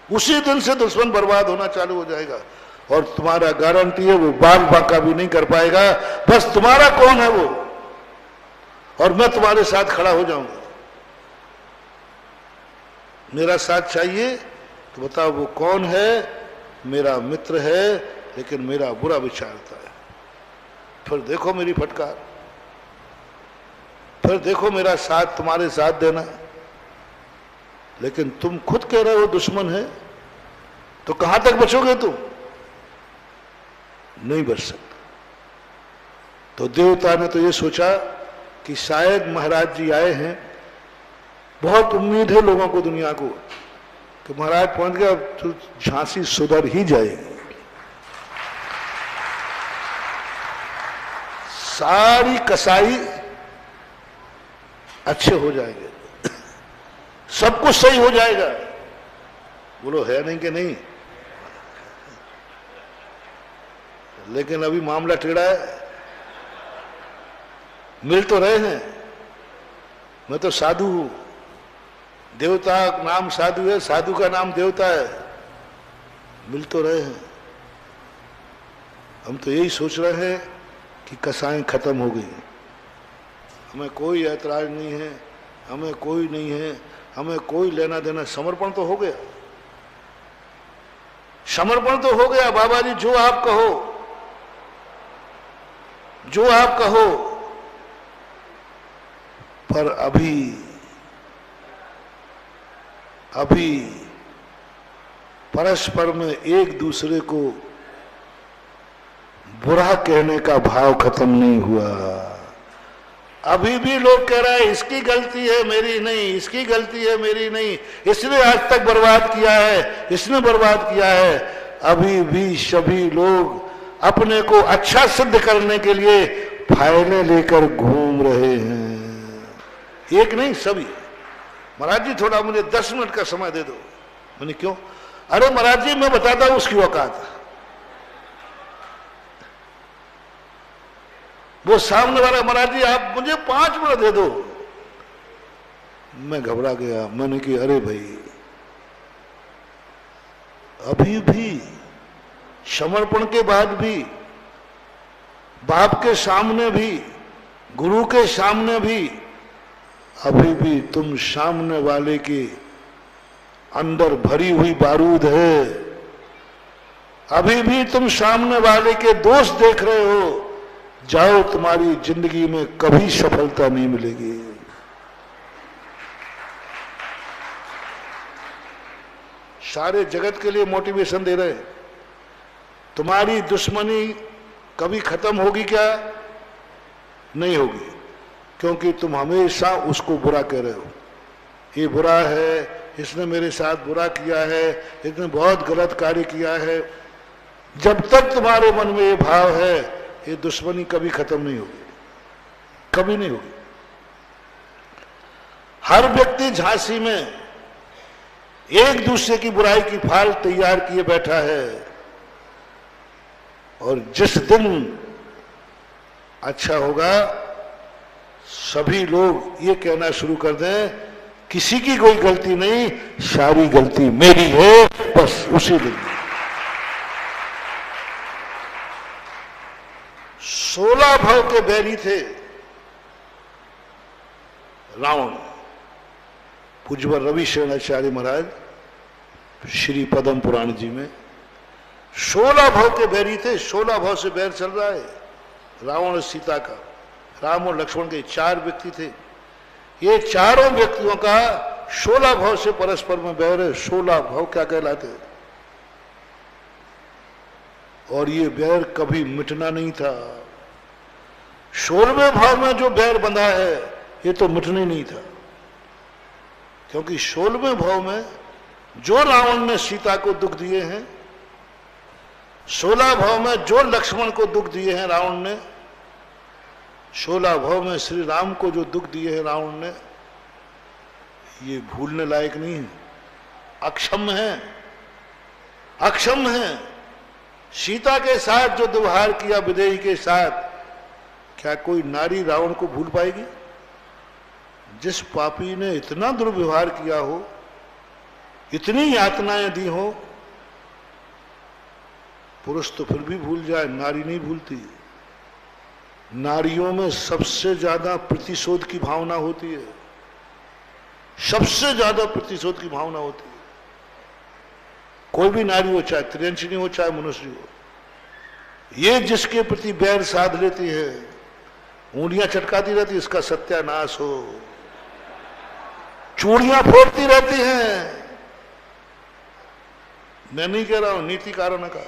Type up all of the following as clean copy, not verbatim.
उसी दिन से दुश्मन बर्बाद होना चालू हो जाएगा। और तुम्हारा गारंटी है वो बाग बाका भी नहीं कर पाएगा। बस तुम्हारा कौन है वो, और मैं तुम्हारे साथ खड़ा हो जाऊंगा। मेरा साथ चाहिए तो बताओ वो कौन है। मेरा मित्र है लेकिन मेरा बुरा विचारता है। फिर देखो मेरी फटकार, फिर देखो मेरा साथ तुम्हारे साथ देना। लेकिन तुम खुद कह रहे हो दुश्मन है, तो कहां तक बचोगे तुम? नहीं बच सकते। तो देवता ने तो ये सोचा कि शायद महाराज जी आए हैं, बहुत उम्मीद है लोगों को, दुनिया को, कि महाराज पहुंच गया तो झांसी सुधर ही जाएगी, सारी कसाई अच्छे हो जाएंगे, सब कुछ सही हो जाएगा। बोलो है नहीं कि नहीं? लेकिन अभी मामला टेढ़ा है। मिल तो रहे हैं, मैं तो साधु हूं, देवता का नाम साधु है, साधु का नाम देवता है। मिल तो रहे हैं। हम तो यही सोच रहे हैं कि कसाएं खत्म हो गई, हमें कोई ऐतराज नहीं है, हमें कोई नहीं है, हमें कोई लेना देना। समर्पण तो हो गया, समर्पण तो हो गया। बाबा जी जो आप कहो, जो आप कहो। पर अभी परस्पर में एक दूसरे को बुरा कहने का भाव खत्म नहीं हुआ। अभी भी लोग कह रहे हैं इसकी गलती है मेरी नहीं, इसकी गलती है मेरी नहीं, इसने आज तक बर्बाद किया है, इसने बर्बाद किया है। अभी भी सभी लोग अपने को अच्छा सिद्ध करने के लिए फाइलें लेकर घूम रहे हैं। एक नहीं, सभी। महाराज जी थोड़ा मुझे 10 मिनट का समय दे दो। मैंने क्यों? अरे महाराज जी मैं बताता हूं उसकी औकात। वो सामने वाला, महाराज जी आप मुझे 5 मिनट दे दो। मैं घबरा गया। मैंने कि अरे भाई, अभी भी समर्पण के बाद भी, बाप के सामने भी, गुरु के सामने भी, अभी भी तुम सामने वाले के अंदर भरी हुई बारूद है। अभी भी तुम सामने वाले के दोष देख रहे हो। जाओ, तुम्हारी जिंदगी में कभी सफलता नहीं मिलेगी। सारे जगत के लिए मोटिवेशन दे रहे हैं। तुम्हारी दुश्मनी कभी खत्म होगी क्या? नहीं होगी, क्योंकि तुम हमेशा उसको बुरा कह रहे हो। ये बुरा है, इसने मेरे साथ बुरा किया है, इसने बहुत गलत कार्य किया है। जब तक तुम्हारे मन में ये भाव है, ये दुश्मनी कभी खत्म नहीं होगी, कभी नहीं होगी। हर व्यक्ति झांसी में एक दूसरे की बुराई की फाल तैयार किए बैठा है। और जिस दिन अच्छा होगा, सभी लोग ये कहना शुरू कर दें किसी की कोई गलती नहीं, सारी गलती मेरी है। बस उसी दिन 16 भाव के बैरी थे रावण। पूज्यवर रविशरण आचार्य महाराज श्री पद्म पुराण जी में 16 भाव के बैरी थे। 16 भाव से बैर चल रहा है रावण और सीता का। राम और लक्ष्मण के 4 व्यक्ति थे। ये चारों व्यक्तियों का 16 भाव से परस्पर में बैर है। 16 भाव क्या कहलाते? और ये बैर कभी मिटना नहीं था। 16वें भाव में जो बैर बंधा है, ये तो मिटना ही नहीं था। क्योंकि 16वें भाव में जो रावण ने सीता को दुख दिए हैं, 16 भाव में जो लक्ष्मण को दुख दिए हैं रावण ने, 16 भाव में श्री राम को जो दुख दिए हैं रावण ने, ये भूलने लायक नहीं है। अक्षम है, अक्षम है। सीता के साथ जो व्यवहार किया विदेही के साथ, क्या कोई नारी रावण को भूल पाएगी? जिस पापी ने इतना दुर्व्यवहार किया हो, इतनी यातनाएं दी हो, पुरुष तो फिर भी भूल जाए, नारी नहीं भूलती। नारियों में सबसे ज्यादा प्रतिशोध की भावना होती है, सबसे ज्यादा प्रतिशोध की भावना होती है। कोई भी नारी हो, चाहे त्रियंशिनी हो चाहे मनुष्य हो, ये जिसके प्रति बैर साध लेती है, ऊँगलियां चटकाती रहती, इसका सत्यानाश हो, चूड़ियां फोड़ती रहती हैं। मैं नहीं कह रहा हूं, नीतिकारों ने कहा,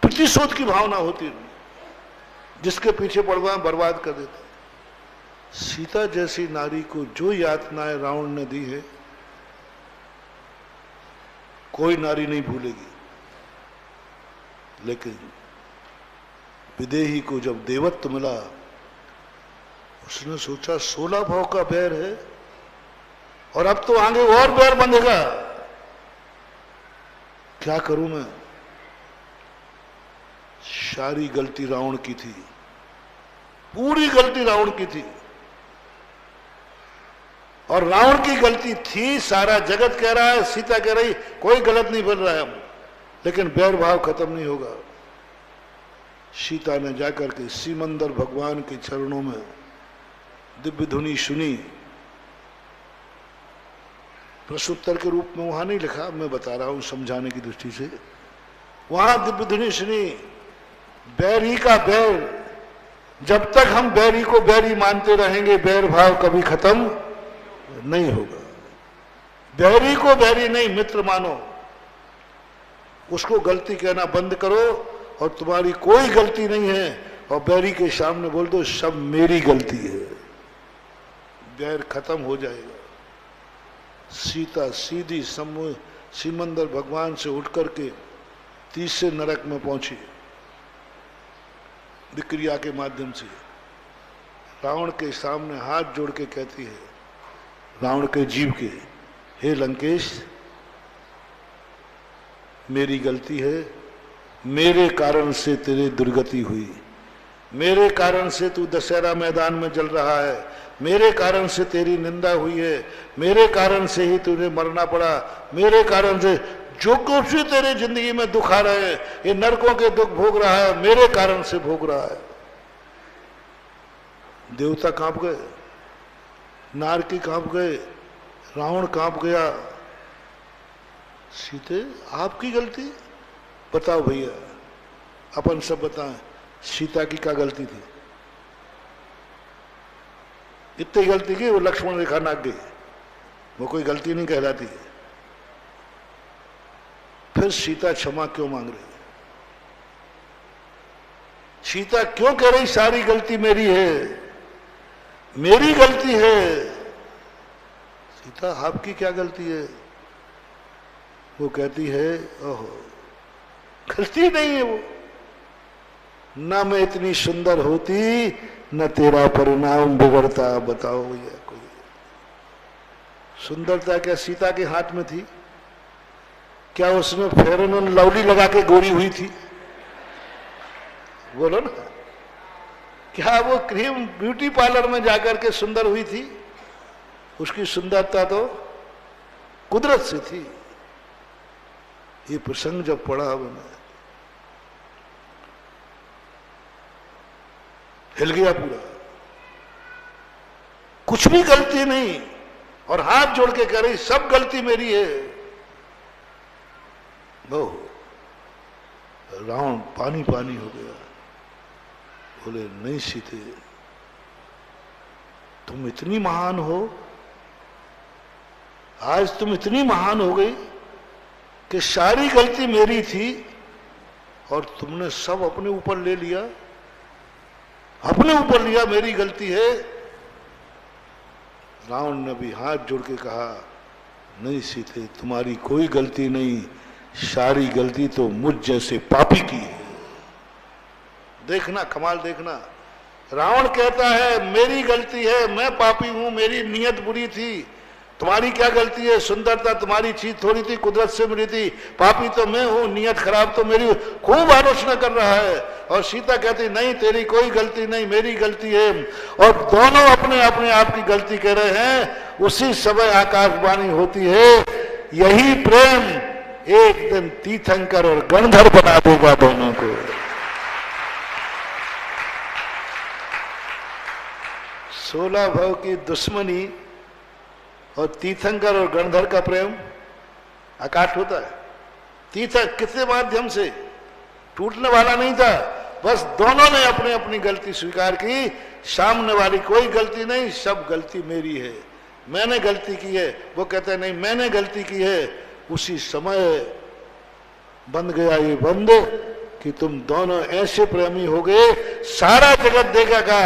प्रतिशोध की भावना होती है, जिसके पीछे पड़वा बर्बाद कर देते। सीता जैसी नारी को जो यातनाएं रावण ने दी है, कोई नारी नहीं भूलेगी। लेकिन विदेही को जब देवत्व मिला, उसने सोचा 16 भाव का बैर है और अब तो आगे और बैर बंधेगा, क्या करूं मैं। सारी गलती रावण की थी, पूरी गलती रावण की थी। और रावण की गलती थी, सारा जगत कह रहा है, सीता कह रही कोई गलत नहीं बोल रहा है हम, लेकिन बैर भाव खत्म नहीं होगा। सीता ने जाकर के सिमंदर भगवान के चरणों में दिव्य धुनी सुनी। प्रश्नोत्तर के रूप में वहां नहीं लिखा, मैं बता रहा हूं समझाने की दृष्टि से। वहां दिव्य धुनी सुनी, बैरी का बैर, जब तक हम बैरी को बैरी मानते रहेंगे, बैर भाव कभी खत्म नहीं होगा। बैरी को बैरी नहीं, मित्र मानो, उसको गलती कहना बंद करो और तुम्हारी कोई गलती नहीं है, और बैरी के सामने बोल दो सब मेरी गलती है, बैर खत्म हो जाएगा। सीता सीधी सिमंदर भगवान से उठ करके तीसरे नरक में पहुंची, विक्रिया के माध्यम से। रावण के सामने हाथ जोड़ के कहती है, रावण के जीव के, हे लंकेश, मेरी गलती है, मेरे कारण से तेरी दुर्गति हुई, मेरे कारण से तू दशहरा मैदान में जल रहा है, मेरे कारण से तेरी निंदा हुई है, मेरे कारण से ही तुझे मरना पड़ा, मेरे कारण से जो कुछ भी तेरी जिंदगी में दुख आ रहे हैं, ये नरकों के दुख भोग रहा है, मेरे कारण से भोग रहा है। देवता कांप गए, नारकी कांप गए, रावण कांप गया। सीते आपकी गलती? बताओ भैया, अपन सब बताएं, सीता की क्या गलती थी? इतनी गलती की वो लक्ष्मण रेखा नाप गई, वो कोई गलती नहीं कहलाती है। फिर सीता क्षमा क्यों मांग रही? सीता क्यों कह रही सारी गलती मेरी है, मेरी गलती है? सीता आपकी क्या गलती है? वो कहती है, ओहो, गलती नहीं है वो, ना मैं इतनी सुंदर होती, न तेरा परिणाम बिगड़ता। बताओ भैया, कोई सुंदरता क्या सीता के हाथ में थी? क्या उसने फेयर एंड लवली लगा के गोरी हुई थी? बोलो ना, क्या वो क्रीम ब्यूटी पार्लर में जाकर के सुंदर हुई थी? उसकी सुंदरता तो कुदरत से थी। ये प्रसंग जब पढ़ा मैंने, हिल गया पूरा। कुछ भी गलती नहीं, और हाथ जोड़ के कह रही सब गलती मेरी है। वो रावण पानी पानी हो गया, बोले नहीं सीते, तुम इतनी महान हो, आज तुम इतनी महान हो गई कि सारी गलती मेरी थी और तुमने सब अपने ऊपर ले लिया, अपने ऊपर लिया, मेरी गलती है। रावण ने भी हाथ जोड़ के कहा, नहीं सीते, तुम्हारी कोई गलती नहीं, सारी गलती तो मुझ जैसे पापी की है। देखना कमाल, देखना, रावण कहता है मेरी गलती है, मैं पापी हूं, मेरी नीयत बुरी थी। तुम्हारी क्या गलती है? सुंदरता तुम्हारी चीज थोड़ी थी, कुदरत से मिली थी। पापी तो मैं हूं, नीयत खराब तो मेरी। खूब आलोचना कर रहा है। और सीता कहती नहीं, तेरी कोई गलती नहीं, मेरी गलती है। और दोनों अपने अपने आप की गलती कह रहे हैं। उसी समय आकाशवाणी होती है, यही प्रेम एक दिन तीर्थंकर और गणधर बना देगा दोनों को। 16 भव की दुश्मनी और तीर्थंकर और गणधर का प्रेम अकाट होता है। तीर्थंकर किसके माध्यम से? टूटने वाला नहीं था, बस दोनों ने अपनी अपनी गलती स्वीकार की। सामने वाली कोई गलती नहीं, सब गलती मेरी है, मैंने गलती की है। वो कहते नहीं मैंने गलती की है। उसी समय बन गया ये बंद कि तुम दोनों ऐसे प्रेमी हो गए, सारा जगत देखेगा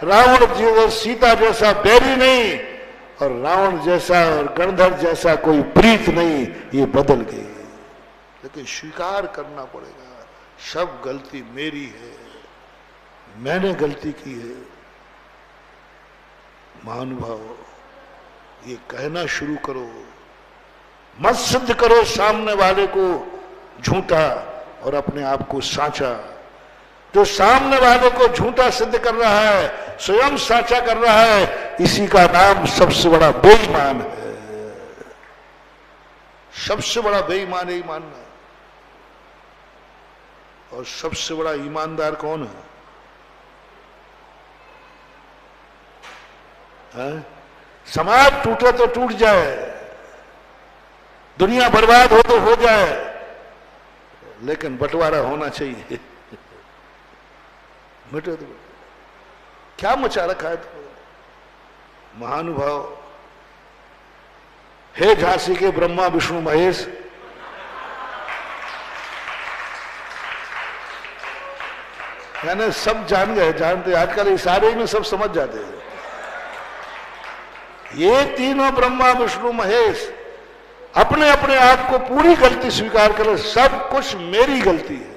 रावण जी और सीता जैसा बैरी नहीं, और रावण जैसा और गणधर जैसा कोई प्रीत नहीं, ये बदल गई। लेकिन स्वीकार करना पड़ेगा, सब गलती मेरी है, मैंने गलती की है। महानुभाव, ये कहना शुरू करो, मत सिद्ध करो सामने वाले को झूठा और अपने आप को साचा। जो सामने वाले को झूठा सिद्ध कर रहा है, स्वयं साचा कर रहा है, इसी का नाम सबसे बड़ा बेईमान है। सबसे बड़ा बेईमान यही मानना। और सबसे बड़ा ईमानदार कौन है? समाज टूटे तो टूट जाए, दुनिया बर्बाद हो तो हो जाए, लेकिन बंटवारा होना चाहिए। मिटे तो क्या मचा रखा है तो? महानुभाव, हे झांसी के ब्रह्मा विष्णु महेश, यानी सब जान गए, जानते आजकल इशारे में सब समझ जाते हैं। ये तीनों ब्रह्मा विष्णु महेश अपने अपने आप को पूरी गलती स्वीकार करें, सब कुछ मेरी गलती है।